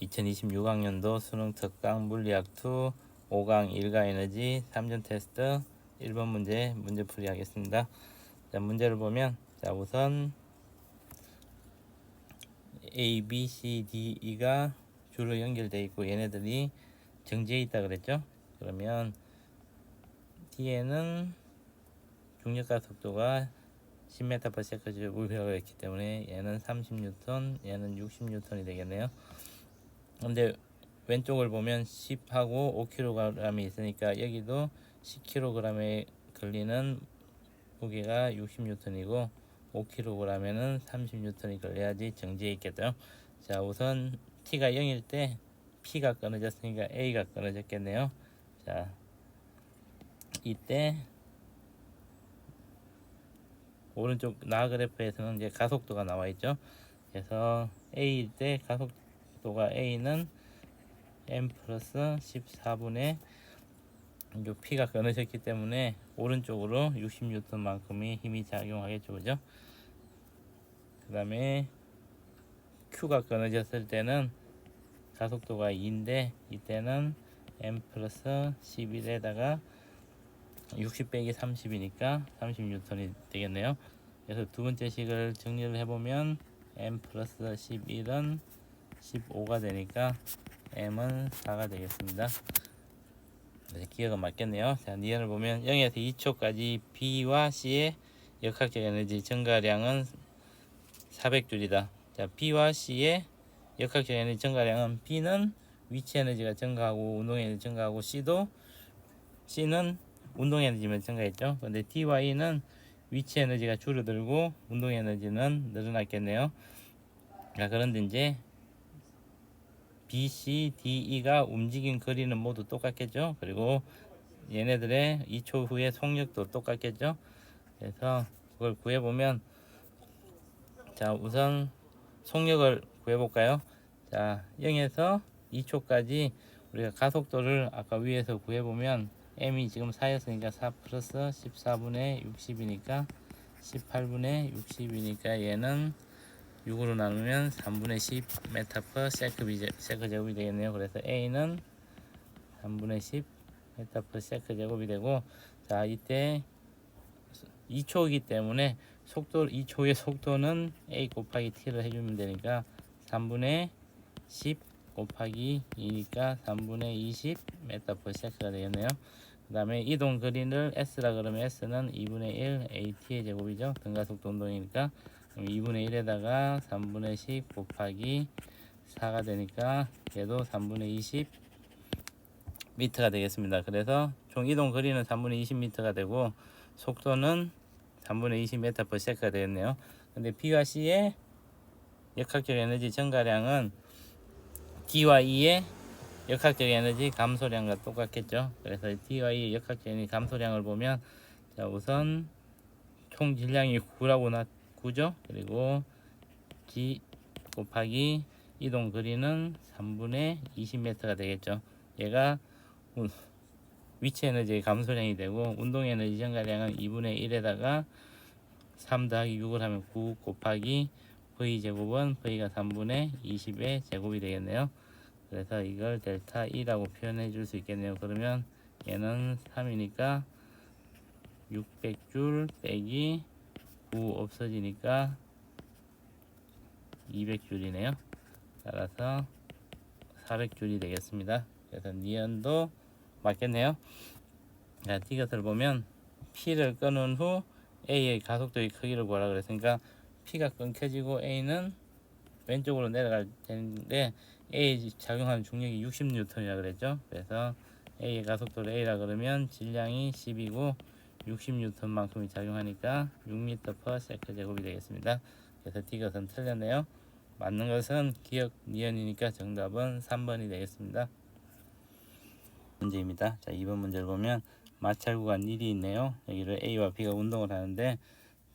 2026학년도 수능 특강 물리학 2 5강 일가 에너지 3전 테스트 1번 문제풀이 하겠습니다. 자, 문제를 보면, 자, 우선 A, B, C, D, E가 줄로 연결되어 있고 얘네들이 정지해 있다 그랬죠. 그러면 D에는 중력가 속도가 10m/s 우회하고 있기 때문에 얘는 30N, 얘는 60N이 되겠네요. 근데 왼쪽을 보면 10하고 5kg이 있으니까 여기도 10kg에 걸리는 무게가 60N이고 5kg에는 30N이 걸려야지 정지해 있겠죠. 자, 우선 T가 0일 때 P가 끊어졌으니까 A가 끊어졌겠네요. 자, 이때 오른쪽 나 그래프에서는 이제 가속도가 나와 있죠. 그래서 A일 때 가속도가 A는 m 플러스 14분의 요 P가 끊어졌기 때문에 오른쪽으로 60N만큼의 힘이 작용하겠죠, 그죠? 그 다음에 Q가 끊어졌을 때는 가속도가 2인데 이때는 m 플러스 11에다가 60 빼기 30이니까 30N이 되겠네요. 그래서 두 번째 식을 정리를 해보면 m 플러스 11은 15가 되니까 m은 4가 되겠습니다. 기억은 맞겠네요. 자, 니은을 보면 0에서 2초까지 B와 C의 역학적 에너지 증가량은 400줄이다. 자, B와 C의 역학적 에너지 증가량은 B는 위치 에너지가 증가하고 운동 에너지 증가하고 C는 운동 에너지만 증가했죠. 근데 D와 E는 위치 에너지가 줄어들고 운동 에너지는 늘어났겠네요. 자, 그런데 이제 B, C, D, E가 움직인 거리는 모두 똑같겠죠. 그리고 얘네들의 2초 후의 속력도 똑같겠죠. 그래서 그걸 구해보면, 자, 우선 속력을 구해볼까요? 자, 0에서 2초까지 우리가 가속도를 아까 위에서 구해보면 m이 지금 4였으니까 4 플러스 14분의 60이니까 18분의 60이니까 얘는 6으로 나누면 3분의 10 m/s 제곱이 되겠네요. 그래서 A는 3분의 10 m/s 제곱이 되고, 자, 이때 2초이기 때문에 2초의 속도는 A 곱하기 T를 해주면 되니까 3분의 10 곱하기 2니까 3분의 20 m/s가 되겠네요. 그 다음에 이동 거리를 S라 그러면 S는 2분의 1 AT의 제곱이죠. 등가속도 운동이니까. 그럼 2분의 1에다가 3분의 10 곱하기 4가 되니까 얘도 3분의 20 미터가 되겠습니다. 그래서 총 이동 거리는 3분의 20m가 되고 속도는 3분의 20m/s가 되겠네요. 근데 B와 C의 역학적 에너지 증가량은 D와 E의 역학적 에너지 감소량과 똑같겠죠. 그래서 D와 E의 역학적 에너지 감소량을 보면, 자, 우선 총 질량이 9죠. 그리고 G 곱하기 이동 거리는 3분의 20m가 되겠죠. 얘가 위치 에너지의 감소량이 되고 운동 에너지 증가량은 2분의 1에다가 3 더하기 6을 하면 9 곱하기 V 제곱은 V가 3분의 20의 제곱이 되겠네요. 그래서 이걸 델타 E라고 표현해 줄 수 있겠네요. 그러면 얘는 3이니까 600줄 빼기 9 없어지니까 200줄이네요. 따라서 400줄이 되겠습니다. 그래서 니은도 맞겠네요. 자, 이것을 보면 P를 끊은 후 A의 가속도의 크기를 구하라 그랬으니까 P가 끊겨지고 A는 왼쪽으로 내려갈 텐데 A에 작용하는 중력이 60N이라 그랬죠. 그래서 A의 가속도를 A라 그러면 질량이 10이고 60N만큼이 작용하니까 6m/s 제곱이 되겠습니다. 그래서 D것은 틀렸네요. 맞는 것은 기억 니은이니까 정답은 3번이 되겠습니다. 문제입니다. 자, 2번 문제를 보면 마찰 구간 1이 있네요. 여기를 A와 B가 운동을 하는데,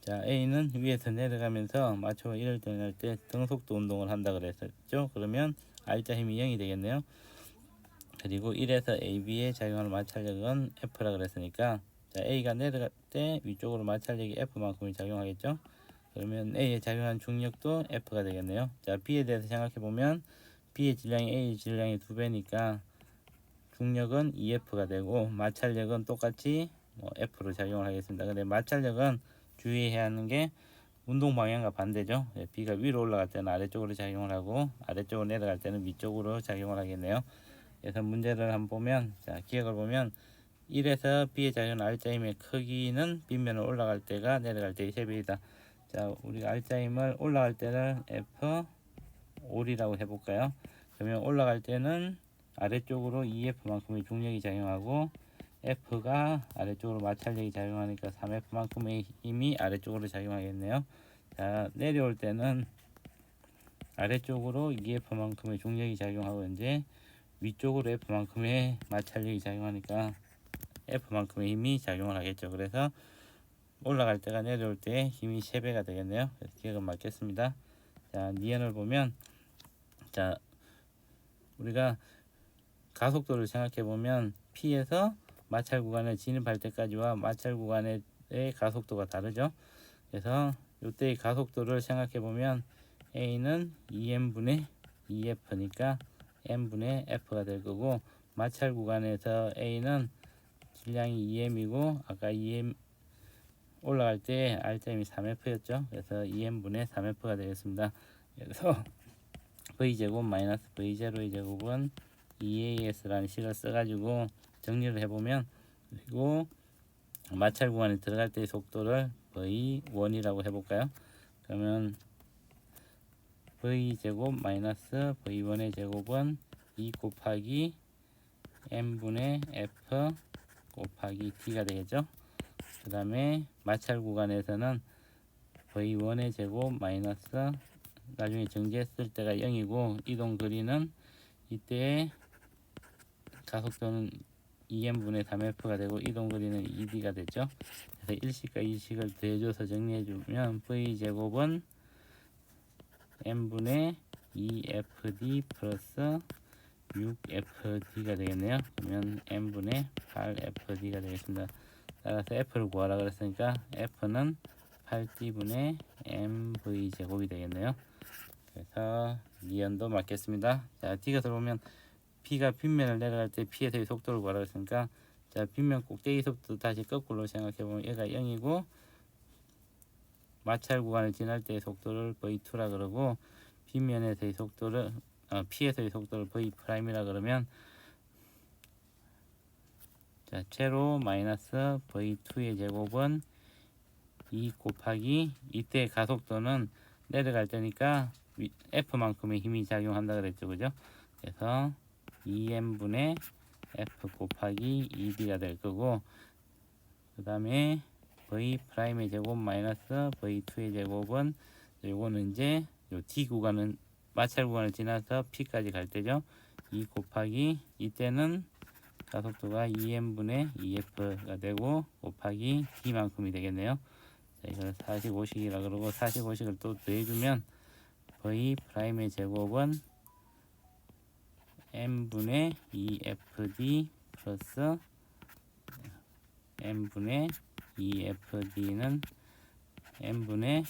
자, A는 위에서 내려가면서 마초가 1을 떠날 때 등속도 운동을 한다 그랬었죠. 그러면 R자 힘이 0이 되겠네요. 그리고 1에서 AB에 작용하는 마찰력은 F라 그랬으니까, 자, A가 내려갈 때 위쪽으로 마찰력이 F만큼이 작용하겠죠. 그러면 A에 작용한 중력도 F가 되겠네요. 자, B에 대해서 생각해 보면 B의 질량이 A의 질량의 2배니까 중력은 EF가 되고 마찰력은 똑같이 F로 작용을 하겠습니다. 근데 마찰력은 주의해야 하는 게 운동 방향과 반대죠. B가 위로 올라갈 때는 아래쪽으로 작용을 하고 아래쪽으로 내려갈 때는 위쪽으로 작용을 하겠네요. 그래서 문제를 한번 보면, 자, 기억을 보면 1에서 B에 작용하는 R자임의 크기는 빗면을 올라갈 때가 내려갈 때의 3배이다. 자, 우리가 R자임을 올라갈 때를 F5이라고 해볼까요? 그러면 올라갈 때는 아래쪽으로 EF만큼의 중력이 작용하고 F가 아래쪽으로 마찰력이 작용하니까 3F만큼의 힘이 아래쪽으로 작용하겠네요. 자, 내려올 때는 아래쪽으로 EF만큼의 중력이 작용하고 이제 위쪽으로 F만큼의 마찰력이 작용하니까 F만큼의 힘이 작용을 하겠죠. 그래서 올라갈 때가 내려올 때 힘이 3배가 되겠네요. 그래서 기억은 맞겠습니다. 자, 니은을 보면, 자, 우리가 가속도를 생각해 보면 P에서 마찰 구간에 진입할 때까지와 마찰 구간의 가속도가 다르죠. 그래서 이때의 가속도를 생각해 보면 A는 2m분의 2F니까 m분의 F가 될 거고, 마찰 구간에서 A는 질량이 2m이고 아까 2m 올라갈 때 R점이 3F였죠. 그래서 2m분의 3F가 되겠습니다. 그래서 V제곱 마이너스 V0의 제곱은 2AS라는 식을 써가지고 정리를 해보면, 그리고 마찰 구간에 들어갈 때의 속도를 V1이라고 해볼까요? 그러면 V제곱 마이너스 V1의 제곱은 2 곱하기 m분의 F 곱하기 T가 되겠죠. 그 다음에 마찰 구간에서는 V1의 제곱 마이너스 나중에 정지했을 때가 0이고 이동 거리는 이때 가속도는 2m분의 3F가 되고 이동 거리는 2D가 되죠. 그래서 1식과 2식을 더해줘서 정리해주면 V제곱은 m분의 2FD 플러스 6FD가 되겠네요. 그러면 m분의 8FD가 되겠습니다. 따라서 F를 구하라 그랬으니까 F는 8D분의 mV제곱이 되겠네요. 그래서 니은도 맞겠습니다. 자, D것을 보면 P가 빗면을 내려갈 때 P에서의 속도를 구하라 그랬으니까, 자, 빗면 꼭대기서부터 다시 거꾸로 생각해보면 얘가 0이고 마찰 구간을 지날 때의 속도를 V2라 그러고 빗면에서의 속도를 P에서의 속도를 V'이라 그러면, 자, 제로 마이너스 V2의 제곱은 2 곱하기 이때 가속도는 내려갈 때니까 F만큼의 힘이 작용한다 그랬죠. 그죠? 그래서 2m분의 F 곱하기 2D가 될 거고, 그 다음에 V'의 제곱 마이너스 V2의 제곱은 요거는 이제 요 D 구간은 마찰 구간을 지나서 P까지 갈 때죠. 2 곱하기 이때는 가속도가 2m분의 2F가 되고 곱하기 D만큼이 되겠네요. 자, 이걸 45식이라 그러고 45식을 또 더해주면 V'의 제곱은 m분의 2FD 플러스 m분의 2FD는 m분의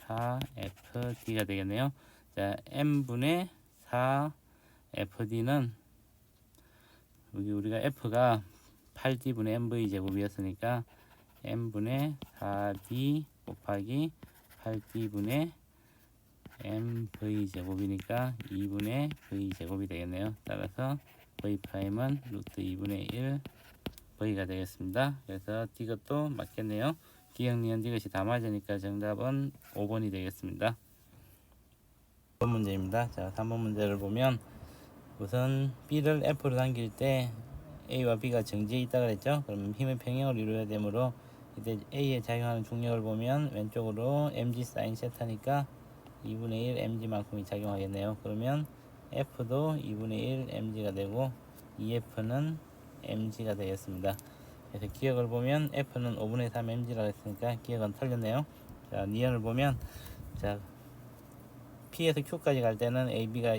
4FD가 되겠네요. 자, m분의 4FD는 여기 우리가 F가 8D분의 mv 제곱이었으니까 m분의 4D 곱하기 8D분의 mv 제곱이니까 2분의 v 제곱이 되겠네요. 따라서 V'은 루트 2분의 1 V가 되겠습니다. 그래서 이것도 맞겠네요. 기억, 니은, 이것이 다 맞으니까 정답은 5번이 되겠습니다. 3번 문제입니다. 자, 3번 문제를 보면 우선 B를 F로 당길 때 A와 B가 정지해 있다 그랬죠. 그럼 힘의 평형을 이루어야 되므로 이때 A에 작용하는 중력을 보면 왼쪽으로 mg 사인 세타니까 2분의 1 mg만큼이 작용하겠네요. 그러면 F도 2분의 1 mg가 되고 EF는 mg가 되겠습니다. 그래서 기억을 보면 F는 5분의 3 mg라고 했으니까 기억은 틀렸네요. 자, 니은을 보면, 자, P에서 Q까지 갈 때는 AB가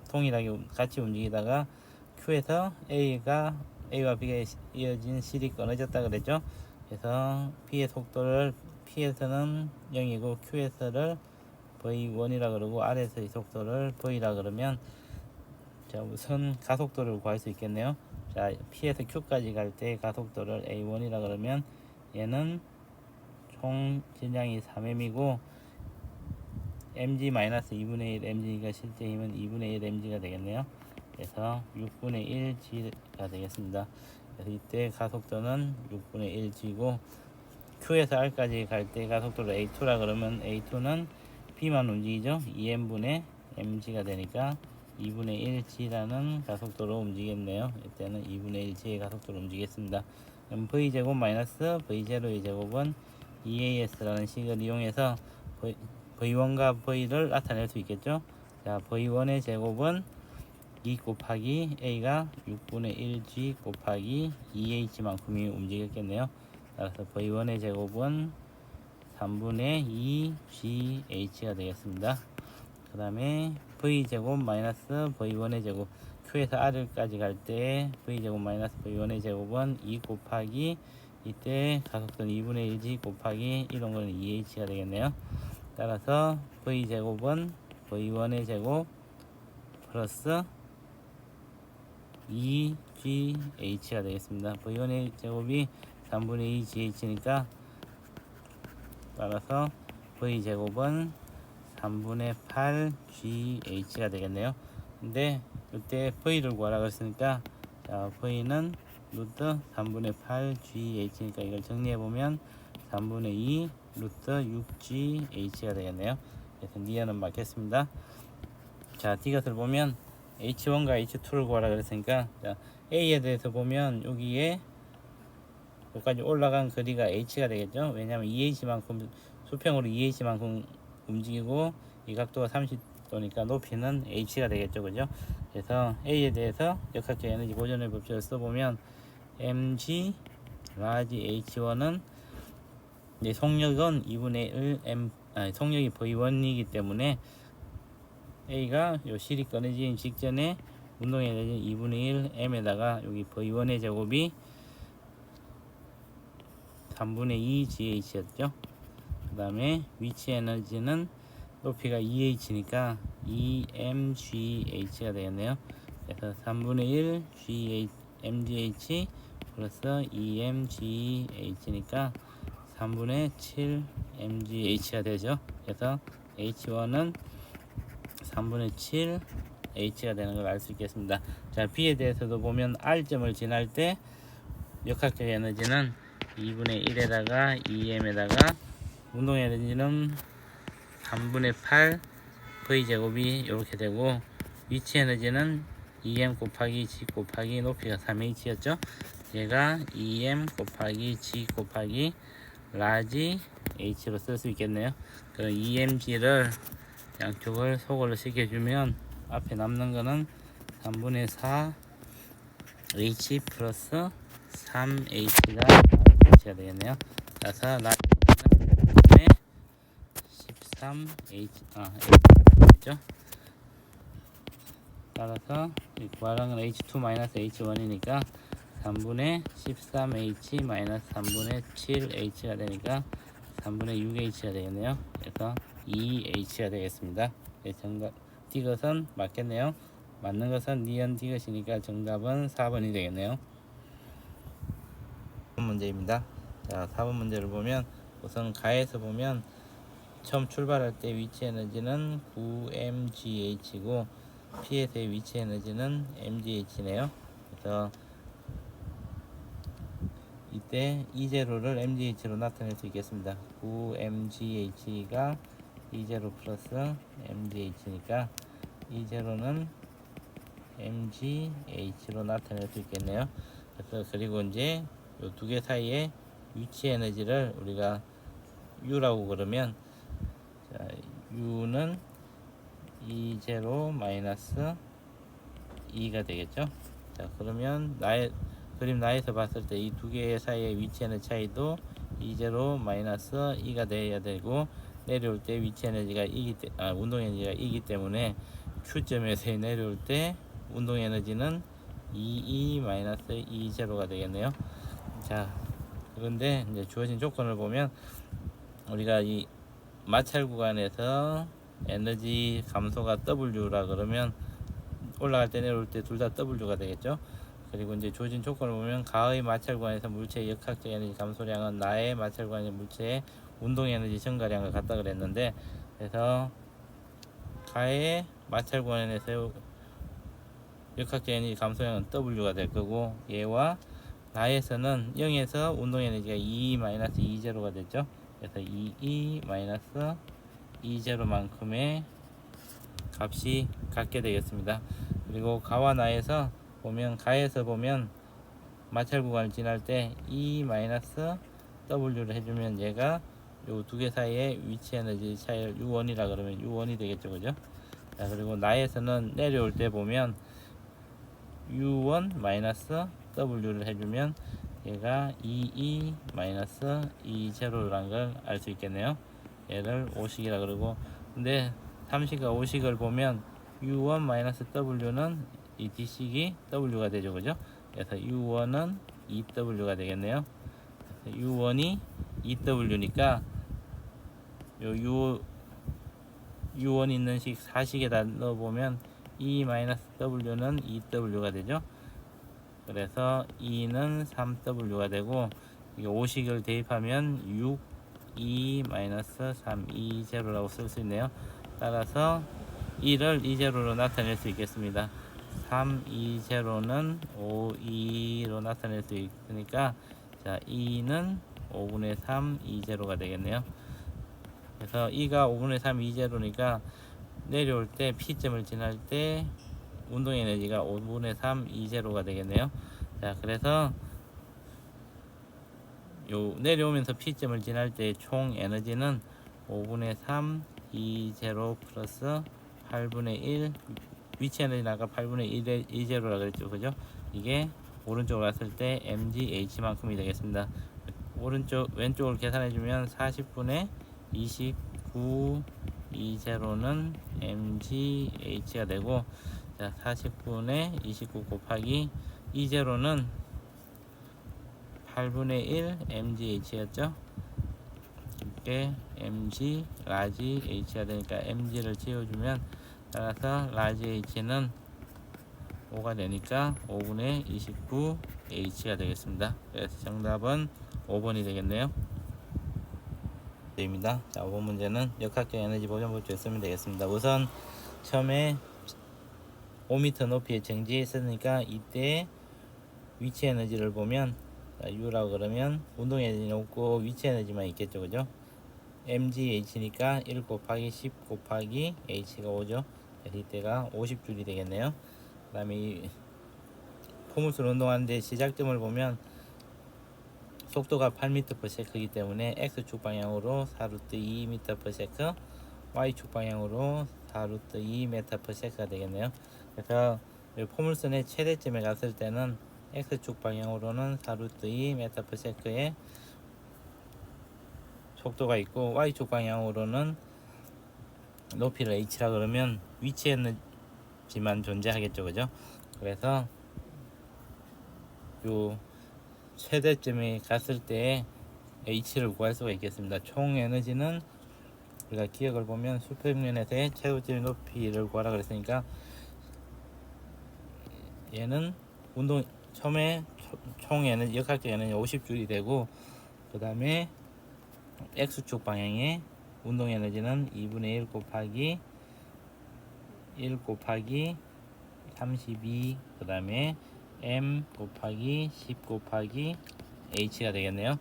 동일하게 같이 움직이다가 Q에서 A와 B가 이어진 실이 끊어졌다 그랬죠. 그래서 P의 속도를 P에서는 0이고 Q에서를 V1이라 그러고 R에서의 속도를 V라 그러면 자, 우선 가속도를 구할 수 있겠네요. 자, P에서 Q까지 갈 때 가속도를 A1이라 그러면 얘는 총 질량이 3m이고 mg-2분의 1 mg가 실제 힘은 2분의 1 mg가 되겠네요. 그래서 6분의 1 g가 되겠습니다. 그래서 이때 가속도는 6분의 1 g고 Q에서 R까지 갈 때 가속도를 A2라 그러면 A2는 B만 움직이죠. 2m분의 mg가 되니까 2분의 1 g라는 가속도로 움직이겠네요. 이때는 2분의 1 g의 가속도로 움직이겠습니다. 그럼 V제곱 마이너스 V0의 제곱은 EAS라는 식을 이용해서 V1과 V를 나타낼 수 있겠죠. 자, V1의 제곱은 2 곱하기 A가 6분의 1G 곱하기 2H만큼이 움직였겠네요. 따라서 V1의 제곱은 3분의 2GH가 되겠습니다. 그 다음에 V제곱 마이너스 V1의 제곱, Q에서 R까지 갈 때 V제곱 마이너스 V1의 제곱은 2 곱하기 이때 가속도는 2분의 1G 곱하기 이런 거는 2H가 되겠네요. 따라서 V제곱은 V1의 제곱 플러스 2GH가 되겠습니다. V1의 제곱이 3분의 2GH니까 따라서 V제곱은 3분의 8GH가 되겠네요. 근데 이때 V를 구하라고 했으니까 자, V는 루트 3분의 8GH니까 이걸 정리해보면 3분의 2 루트 6GH가 되겠네요. 그래서 니은은 맞겠습니다. 자, 디귿을 보면 H1과 H2를 구하라 그랬으니까 자, A에 대해서 보면 여기에 여기까지 올라간 거리가 H가 되겠죠. 왜냐하면 2H만큼 수평으로 2H만큼 움직이고 이 각도가 30도니까 높이는 H가 되겠죠. 그죠? 그래서 A에 대해서 역학적 에너지 보존의 법칙을 써보면 mg 라지 H1은 속력은 2분의 1 m 속력이 V1이기 때문에 A가 요 실이 꺼내지기 직전에 운동 에너지는 2분의 1 m에다가 여기 V1의 제곱이 3분의 2 GH였죠. 그 다음에 위치 에너지는 높이가 2H니까 2mgH가 되겠네요. 그래서 3분의 1 mgh 플러스 2mgH니까 3분의 7 mgH가 되죠. 그래서 H1은 3분의 7 H가 되는 걸 알 수 있겠습니다. 자, B에 대해서도 보면 R점을 지날 때 역학적 에너지는 2분의 1에다가 2m에다가 운동 에너지는 3분의 8 V제곱이 이렇게 되고 위치 에너지는 2m 곱하기 g 곱하기 높이가 3h였죠. 얘가 2m 곱하기 g 곱하기 라지 h로 쓸 수 있겠네요. 그럼 2mg를 양쪽을 소걸로 시켜주면 앞에 남는 거는 3분의 4 h 플러스 3h가 되겠네요. 그래서 라지는 13h h가 되겠죠. 따라서 구하는 건 h2-h1이니까 3분의 13h 3분의 7h가 되니까 3분의 6h가 되겠네요. 그래서 2h가 되겠습니다. 네, 정답 디귿은 맞겠네요. 맞는 것은 니은 디귿이니까 정답은 4번이 되겠네요. 4번 문제입니다. 자, 4번 문제를 보면 우선 가에서 보면 처음 출발할 때 위치 에너지는 9mgh고 P에서의 위치 에너지는 mgh네요. 그래서 이때 E0를 mgh로 나타낼 수 있겠습니다. 9mgh가 E0 플러스 mgh니까 E0는 mgh로 나타낼 수 있겠네요. 그래서 그리고 이제 이 두 개 사이에 위치 에너지를 우리가 U라고 그러면 자, U는 E0 마이너스 2가 되겠죠. 자, 그러면 그림 나에서 봤을 때 이 두 개 사이의 위치 에너지 차이도 E0 마이너스 2가 돼야 되고 내려올 때 위치 에너지가 운동 에너지가 이기 때문에 Q점에서 내려올 때 운동 에너지는 E2 마이너스 E0가 되겠네요. 자, 그런데 이제 주어진 조건을 보면 우리가 이 마찰 구간에서 에너지 감소가 W라 그러면 올라갈 때 내려올 때 둘 다 W가 되겠죠. 그리고 이제 주어진 조건을 보면 가의 마찰 구간에서 물체의 역학적 에너지 감소량은 나의 마찰 구간의 물체의 운동 에너지 증가량과 같다 그랬는데, 그래서 가의 마찰 구간에서 역학적 에너지 감소량은 W가 될 거고, 얘와 나에서는 0에서 운동 에너지가 E-E0가 됐죠. 그래서 E-E-E0만큼의 값이 같게 되겠습니다. 그리고 가와 나에서 보면, 가에서 보면 마찰 구간을 지날 때 E-W를 해주면 얘가 요 두 개 사이의 위치 에너지 차이를 U1이라 그러면 U1이 되겠죠, 그죠? 자, 그리고 나에서는 내려올 때 보면 U1-W를 해주면 얘가 E-E-E0라는 걸 알 수 있겠네요. 얘를 오식이라 그러고, 근데 3식과 5식을 보면 U1-W는 이 D식이 W가 되죠, 그죠? 그래서 U1은 EW가 되겠네요. U1이 EW니까 요 U1 있는 식 4식에다 넣어보면 E-W는 EW가 되죠. 그래서 E는 3W가 되고, 이게 5식을 대입하면 6 E-3 E0라고 쓸 수 있네요. 따라서 2를 E0로 나타낼 수 있겠습니다. 3 E0는 5 2로 나타낼 수 있으니까, 자, E는 5분의 3 E0가 되겠네요. 그래서 E가 5분의 3 E0니까 내려올 때 P점을 지날 때 운동 에너지가 5분의 3 E0가 되겠네요. 자, 그래서 요 내려오면서 P점을 지날 때 총 에너지는 5분의 3 E0 플러스 8분의 1, 위치 에너지는 아까 8분의 1의 E0라 그랬죠, 그죠? 이게 오른쪽으로 왔을 때 mgH만큼이 되겠습니다. 왼쪽을 계산해주면 40분의 29 E0는 mgH가 되고, 자, 40분의 29 곱하기 E0는 8분의 1 mgH였죠. 이게 mg 라지 h가 되니까 mg를 채워주면, 따라서 라지 h는 5가 되니까 5분의 29 h가 되겠습니다. 그래서 정답은 5번이 되겠네요. 입니다. 자, 5번 문제는 역학적 에너지 보존법칙을 쓰면 되겠습니다. 우선 처음에 5m 높이에 정지해 있으니까 이때 위치 에너지를 보면, 자, U라고 그러면 운동 에너지는 없고 위치 에너지만 있겠죠, 그죠? mgH니까 1 곱하기 10 곱하기 h가 5죠. 이때가 50줄이 되겠네요. 그 다음에 이 포물선 운동하는데 시작점을 보면 속도가 8m/s이기 때문에 x축 방향으로 4루트 2m/s, y축 방향으로 4루트 2m/s가 되겠네요. 그래서 포물선의 최대점에 갔을 때는 x축 방향으로는 4루트 2m/s의 속도가 있고, y축 방향으로는 높이를 h라 그러면 위치 에너지만 존재하겠죠, 그죠? 그래서 요 최대점에 갔을 때 h를 구할 수가 있겠습니다. 총 에너지는 우리가 기억을 보면 수평면에서의 최고점의 높이를 구하라 그랬으니까, 얘는 운동 처음에 총 에너지, 역학적 에너지 50줄이 되고, 그 다음에 x축 방향의 운동 에너지는 2분의 1 곱하기 32, 그 다음에 m 곱하기 10 곱하기 h가 되겠네요.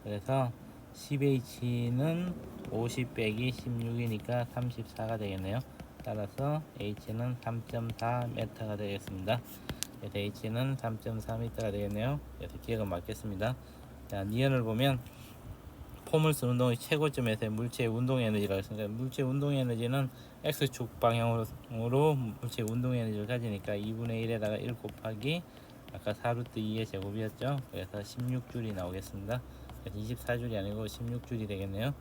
그래서 10h는 50 빼기 16이니까 34가 되겠네요. 따라서 h는 3.4m가 되겠습니다. 그래서 h는 3.4m가 되겠네요. 그래서 기억은 맞겠습니다. 자, 니은을 보면 포물선 운동의 최고점에서의 물체의 운동 에너지라고 했습니다. 물체의 운동 에너지는 x축 방향으로 물체의 운동 에너지를 가지니까 2분의 1에다가 1 곱하기 아까 4루트 2의 제곱이었죠. 그래서 16줄이 나오겠습니다. 24줄이 아니고 16줄이 되겠네요.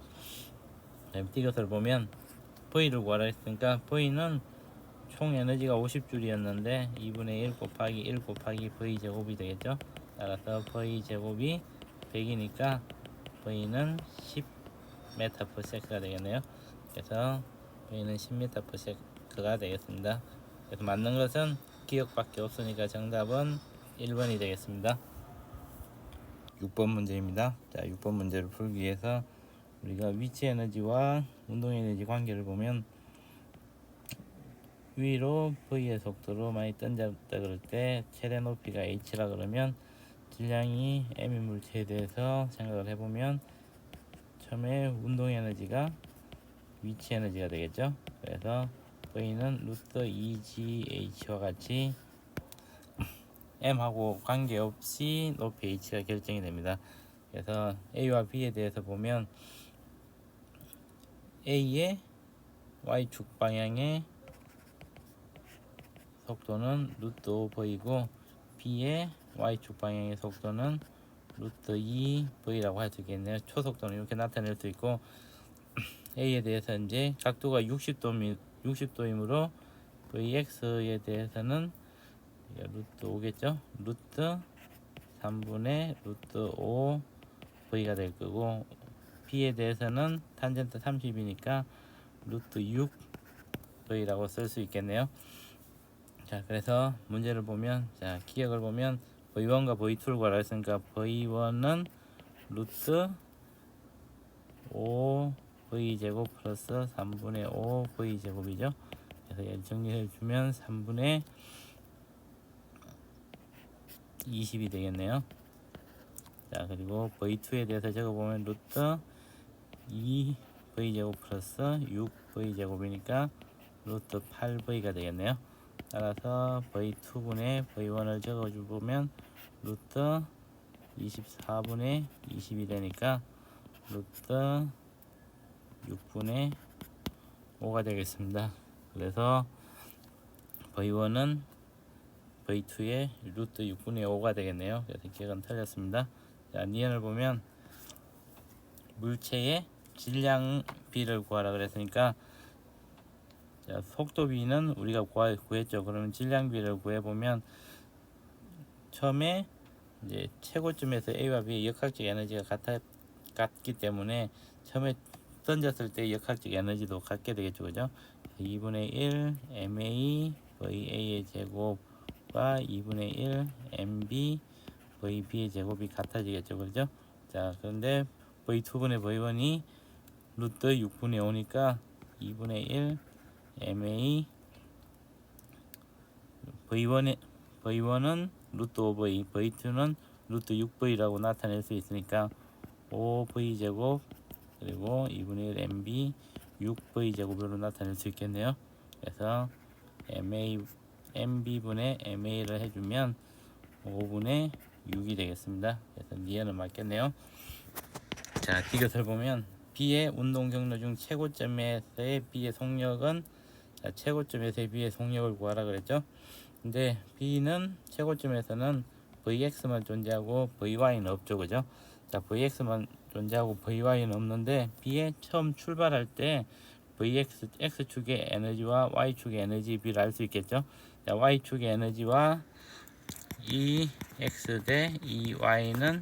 이것을 보면 V를 구하라 했으니까 V는 총 에너지가 50줄이었는데 2분의 1 곱하기 1 곱하기 V 제곱이 되겠죠. 따라서 V 제곱이 100이니까 V는 10m/s가 되겠네요. 그래서 V는 10m/s가 되겠습니다. 그래서 맞는 것은 기억밖에 없으니까 정답은 1번이 되겠습니다. 6번 문제입니다. 자, 6번 문제를 풀기 위해서 우리가 위치 에너지와 운동 에너지 관계를 보면 위로 V의 속도로 많이 던졌다 그럴 때 최대 높이가 h라 그러면 질량이 m인 물체에 대해서 생각을 해보면 처음에 운동 에너지가 위치 에너지가 되겠죠. 그래서 V는 루트 2GH와 같이 m하고 관계없이 높이 h가 결정이 됩니다. 그래서 a와 b에 대해서 보면 a의 y축 방향의 속도는 루트 5v이고 b의 y축 방향의 속도는 루트 2v라고 할 수 있겠네요. 초속도는 이렇게 나타낼 수 있고 a에 대해서 이제 각도가 60도이므로 vx에 대해서는 루트 5겠죠. 루트 3분의 루트 5 v가 될 거고 b에 대해서는 탄젠트 30이니까 루트 6 v라고 쓸 수 있겠네요. 자, 그래서 문제를 보면, 자, 기억을 보면 v1과 v2를 구하라 했으니까 v1은 루트 5 v제곱 플러스 3분의 5 v제곱이죠. 그래서 얘를 정리해 주면 3분의 20이 되겠네요. 자, 그리고 v2에 대해서 적어보면 루트 2 v제곱 플러스 6 v제곱이니까 루트 8v가 되겠네요. 따라서 v2분의 v1을 적어주면 루트 24분의 20이 되니까 루트 6분의 5가 되겠습니다. 그래서 v1은 v2의 루트 6분의 5가 되겠네요. 그래서 기억은 틀렸습니다. 자, 니은을 보면 물체의 질량 B를 구하라 그랬으니까 자, 속도 B는 우리가 구했죠. 그러면 질량 B를 구해보면 처음에 이제 최고점에서 A와 B의 역학적 에너지가 같기 때문에 처음에 던졌을 때 역학적 에너지도 같게 되겠죠. 그죠? 2분의 1 MA VA의 제곱과 2분의 1 MB VB의 제곱이 같아지겠죠. 그죠? 자, 그런데 V2분의 V1이 루트 6분의 5니까 2분의 1 MA V1은 루트 5V, V2는 루트 6V라고 나타낼 수 있으니까 5V 제곱 그리고 2분의 1 MB 6V 제곱으로 나타낼 수 있겠네요. 그래서 MB분의 MA를 해주면 5분의 6이 되겠습니다. 그래서 니은은 맞겠네요. 자, 이것을 보면 B의 운동 경로 중 최고점에서의 B의 속력은 자, 최고점에서의 B의 속력을 구하라 그랬죠. 근데 B는 최고점에서는 Vx만 존재하고 Vy는 없죠. 그죠? 자, Vx만 존재하고 Vy는 없는데 B의 처음 출발할 때 X축의 에너지와 Y축의 에너지 비를 알 수 있겠죠. 자, Y축의 에너지와 X 대 Y는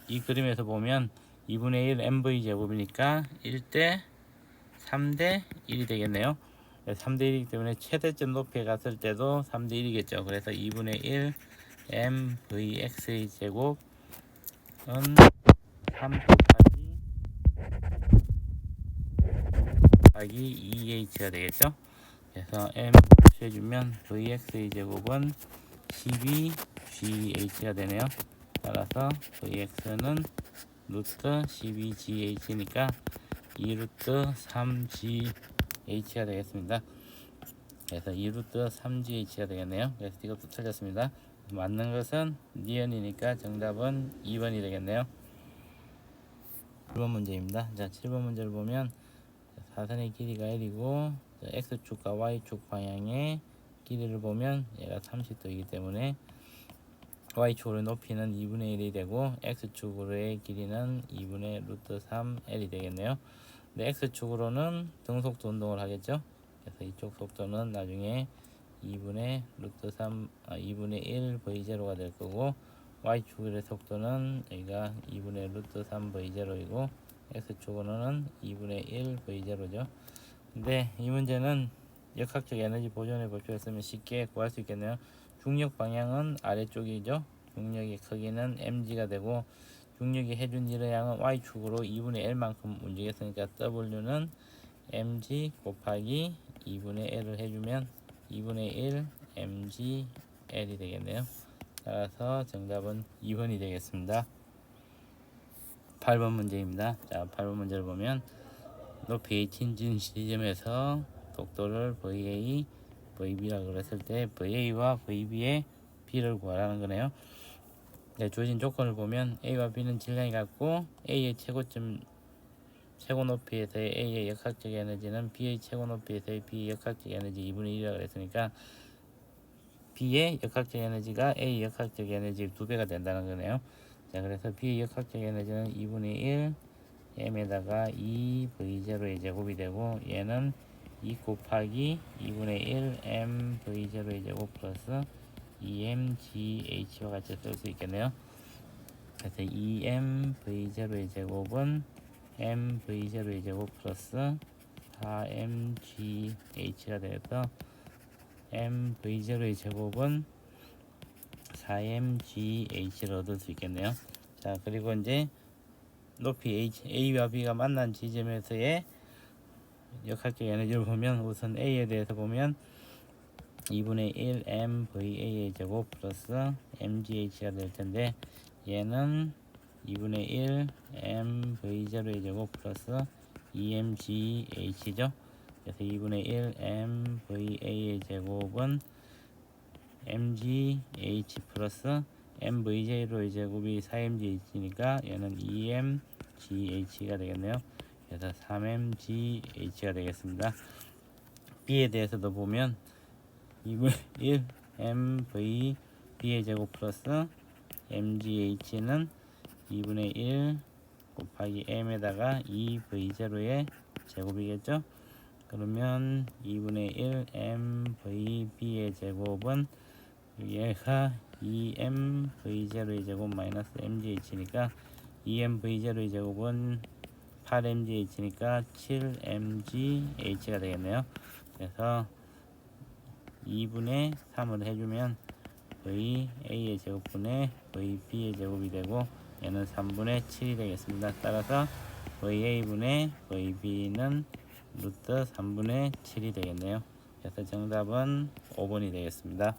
이 그림에서 보면 2분의 1 MV 제곱이니까 1대 3대 1이 되겠네요. 3대 1이기 때문에 최대점 높이에 갔을 때도 3대 1이겠죠. 그래서 2분의 1 MVX의 제곱은 3 곱하기 2H가 되겠죠. 그래서 M 해주면 VX의 제곱은 12GH가 되네요. 따라서 VX는 루트 12GH니까 2루트 3GH가 되겠습니다. 그래서 2루트 3GH가 되겠네요. 그래서 이것도 틀렸습니다. 맞는 것은 니은이니까 정답은 2번이 되겠네요. 7번 문제입니다. 자, 7번 문제를 보면 사선의 길이가 L이고 X축과 Y축 방향의 길이를 보면 얘가 30도이기 때문에 Y축으로의 높이는 2분의 1이 되고 X축으로의 길이는 2분의 루트 3L이 되겠네요. 근데 X축으로는 등속도 운동을 하겠죠. 그래서 이쪽 속도는 나중에 2분의 루트 2분의 1 V0가 될 거고 Y축의 속도는 여기가 2분의 루트 3 V0이고 X축으로는 2분의 1 V0죠. 근데 이 문제는 역학적 에너지 보존의 법칙을 쓰면 쉽게 구할 수 있겠네요. 중력 방향은 아래쪽이죠. 중력의 크기는 mg가 되고 중력이 해준 일의 양은 y축으로 2분의 L만큼 움직였으니까 W는 mg 곱하기 2분의 L을 해주면 2분의 1 mg L이 되겠네요. 따라서 정답은 2번이 되겠습니다. 8번 문제입니다. 자, 8번 문제를 보면 높이 H진 지점에서 속도를 VA, VB라고 그랬을 때 VA와 VB의 B를 구하라는 거네요. 네, 주어진 조건을 보면 A와 B는 질량이 같고 A의 최고 높이에서의 A의 역학적 에너지는 B의 최고 높이에서의 B의 역학적 에너지 2분의 1이라고 그랬으니까 B의 역학적 에너지가 A의 역학적 에너지 2배가 된다는 거네요. 자, 그래서 B의 역학적 에너지는 2분의 1 m에다가 2v0의 제곱이 되고 얘는 2 곱하기 2분의 1 mv0의 제곱 플러스 2mgh와 같이 쓸 수 있겠네요. 그래서 2mv0의 제곱은 mv0의 제곱 플러스 4mgh가 되어서 mv0의 제곱은 4mgh를 얻을 수 있겠네요. 자, 그리고 이제 높이 A와 B가 만난 지점에서의 역학적 에너지를 보면 우선 A에 대해서 보면 2분의 1 mVA의 제곱 플러스 mgh가 될 텐데 얘는 2분의 1 mv0의 제곱 플러스 2mgh죠. 그래서 2분의 1 mVA의 제곱은 mgh 플러스 mv0의 제곱이 4mgh니까 얘는 2mgh가 되겠네요. 그래서 3mgh가 되겠습니다. B에 대해서도 보면 2분의 1 mvB의 제곱 플러스 mgh는 2분의 1 곱하기 m에다가 2v0의 제곱이겠죠. 그러면 2분의 1 mvB의 제곱은 얘가 2mv0의 제곱 마이너스 mgh니까 2mv0의 제곱은 8mgh니까 7mgh가 되겠네요. 그래서 2분의 3을 해주면 VA의 제곱분의 VB의 제곱이 되고 얘는 3분의 7이 되겠습니다. 따라서 VA분의 VB는 루트 3분의 7이 되겠네요. 그래서 정답은 5번이 되겠습니다.